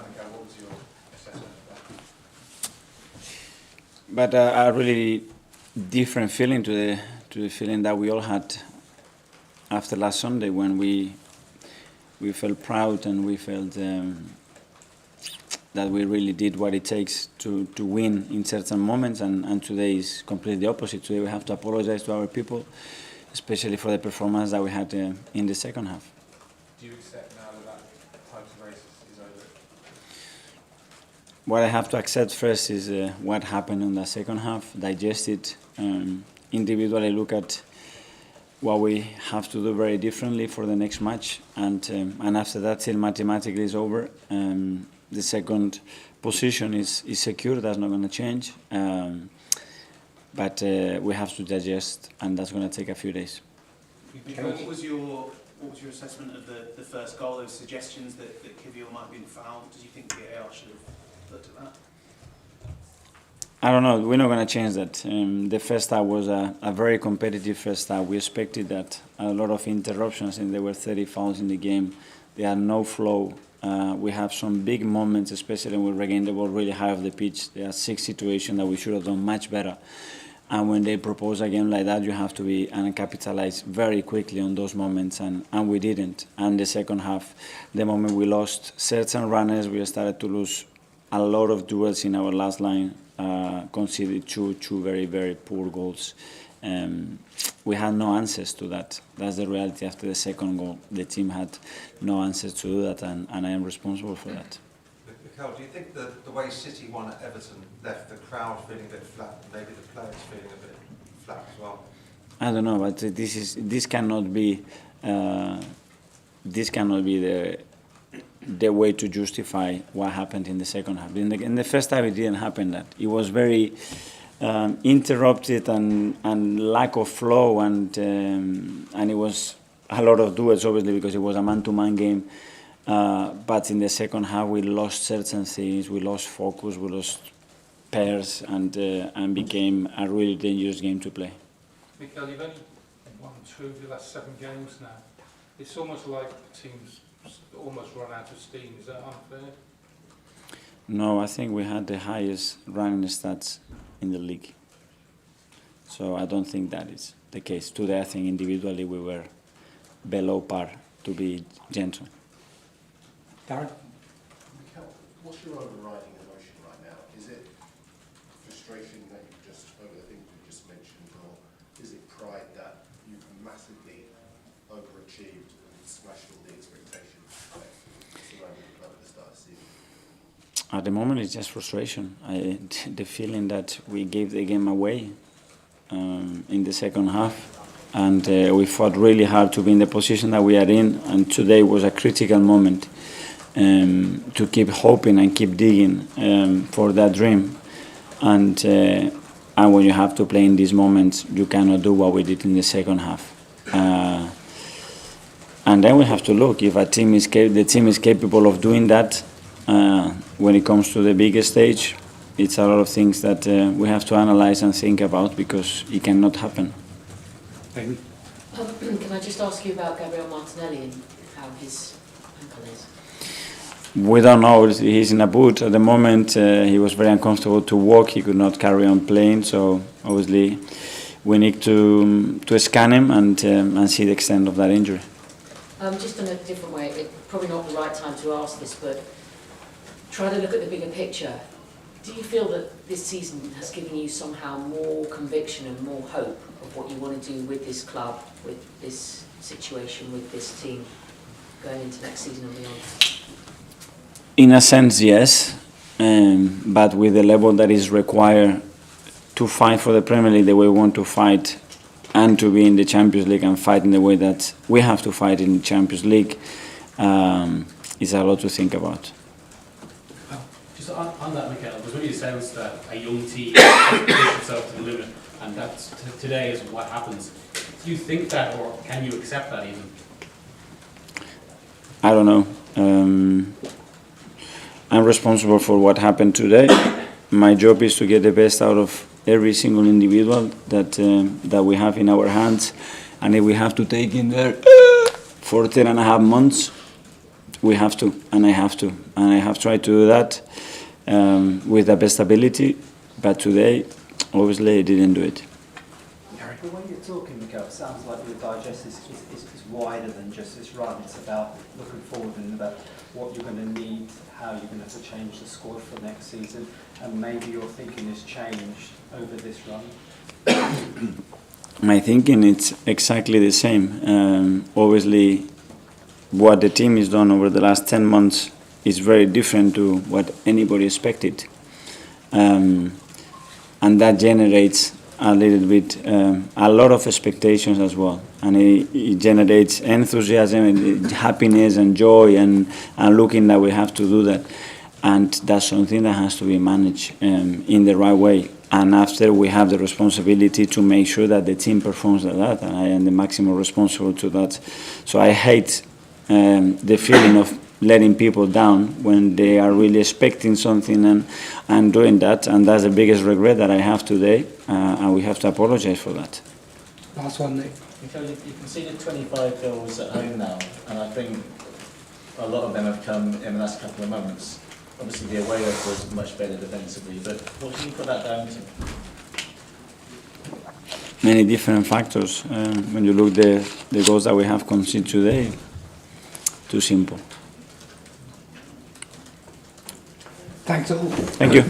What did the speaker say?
Mikel, what was your assessment of that? But a really different feeling to the feeling that we all had after last Sunday, when we felt proud and we felt that we really did what it takes to win in certain moments, and today is completely the opposite. Today we have to apologize to our people, especially for the performance that we had in the second half. Do you accept now that type of race is over? What I have to accept first is what happened in the second half, digest it, individually look at what we have to do very differently for the next match, and after that, till mathematically is over, the second position is secure. That's not going to change, but we have to digest, and that's going to take a few days. What was your assessment of the first goal? Those suggestions that Kivior might have been fouled. Did you think VAR should have looked at that? I don't know. We're not going to change that. The first half was a very competitive first half. We expected that. A lot of interruptions, and there were 30 fouls in the game. There had no flow. We have some big moments, especially when we regained the ball really high off the pitch. There are 6 situations that we should have done much better. And when they propose a game like that, you have to be and capitalize very quickly on those moments, and we didn't. And the second half, the moment we lost certain runners, we started to lose a lot of duels in our last line, conceded two very, very poor goals. We had no answers to that. That's the reality. After the second goal, the team had no answers to do that, and I am responsible for that. Mikel, do you think that the way City won at Everton left the crowd feeling a bit flat, maybe the players feeling a bit flat as well? I don't know, but this cannot be the way to justify what happened in the second half. In the first half, it didn't happen. That it was very interrupted and lack of flow, and it was a lot of duels, obviously, because it was a man-to-man game. But in the second half, we lost certain things. We lost focus. We lost pairs, and became a really dangerous game to play. Mikel, you've only won 2 of your last 7 games now. It's almost like the team's almost run out of steam. Is that unfair? No, I think we had the highest running stats in the league. So I don't think that is the case. Today, I think individually we were below par, to be gentle. Darren? Mikel, what's your overriding emotion right now? Is it frustration that you've just, over the things you've just mentioned, or is it pride that you've massively overachieved and smashed all the expectations surrounding the club at the start of the season? At the moment, it's just frustration. The feeling that we gave the game away in the second half, and we fought really hard to be in the position that we are in, and today was a critical moment to keep hoping and keep digging for that dream. And when you have to play in these moments, you cannot do what we did in the second half. And then we have to look if the team is capable of doing that. When it comes to the biggest stage, it's a lot of things that we have to analyze and think about, because it cannot happen. Amy? Can I just ask you about Gabriel Martinelli and how his ankle is? We don't know. He's in a boot at the moment. He was very uncomfortable to walk. He could not carry on playing. So obviously, we need to scan him and see the extent of that injury. Just in a different way, it's probably not the right time to ask this, but try to look at the bigger picture. Do you feel that this season has given you somehow more conviction and more hope of what you want to do with this club, with this situation, with this team, going into next season and beyond? In a sense, yes, but with the level that is required to fight for the Premier League the way we want to fight, and to be in the Champions League and fight in the way that we have to fight in the Champions League, is a lot to think about. Just on that, Mikel, there's really a sense that a young team has pushed itself to the limit, and that today is what happens. Do you think that, or can you accept that even? I don't know. I'm responsible for what happened today. My job is to get the best out of every single individual that we have in our hands, and if we have to take in there for 10.5 months we have to, and I have to, and I have tried to do that with the best ability. But today, obviously, I didn't do it. But when you're talking, Mikel, it sounds like your digest is wider than just this run. It's about looking forward and about what you're going to need, how you're going to have to change the squad for next season, and maybe your thinking has changed over this run. My thinking is exactly the same. Obviously, what the team has done over the last 10 months is very different to what anybody expected. And that generates a little bit, a lot of expectations as well. And it generates enthusiasm and happiness and joy and looking that we have to do that. And that's something that has to be managed in the right way. And after, we have the responsibility to make sure that the team performs at that, and I am the maximum responsible to that. So I hate the feeling of letting people down when they are really expecting something and doing that, and that's the biggest regret that I have today, and we have to apologize for that. Last one, Nick. Mikel, you've conceded 25 goals at home now, and I think a lot of them have come in the last couple of moments. Obviously, the away record was much better defensively, but what can you put that down to? Many different factors. When you look the goals that we have conceded today, too simple. Thanks all. Thank you.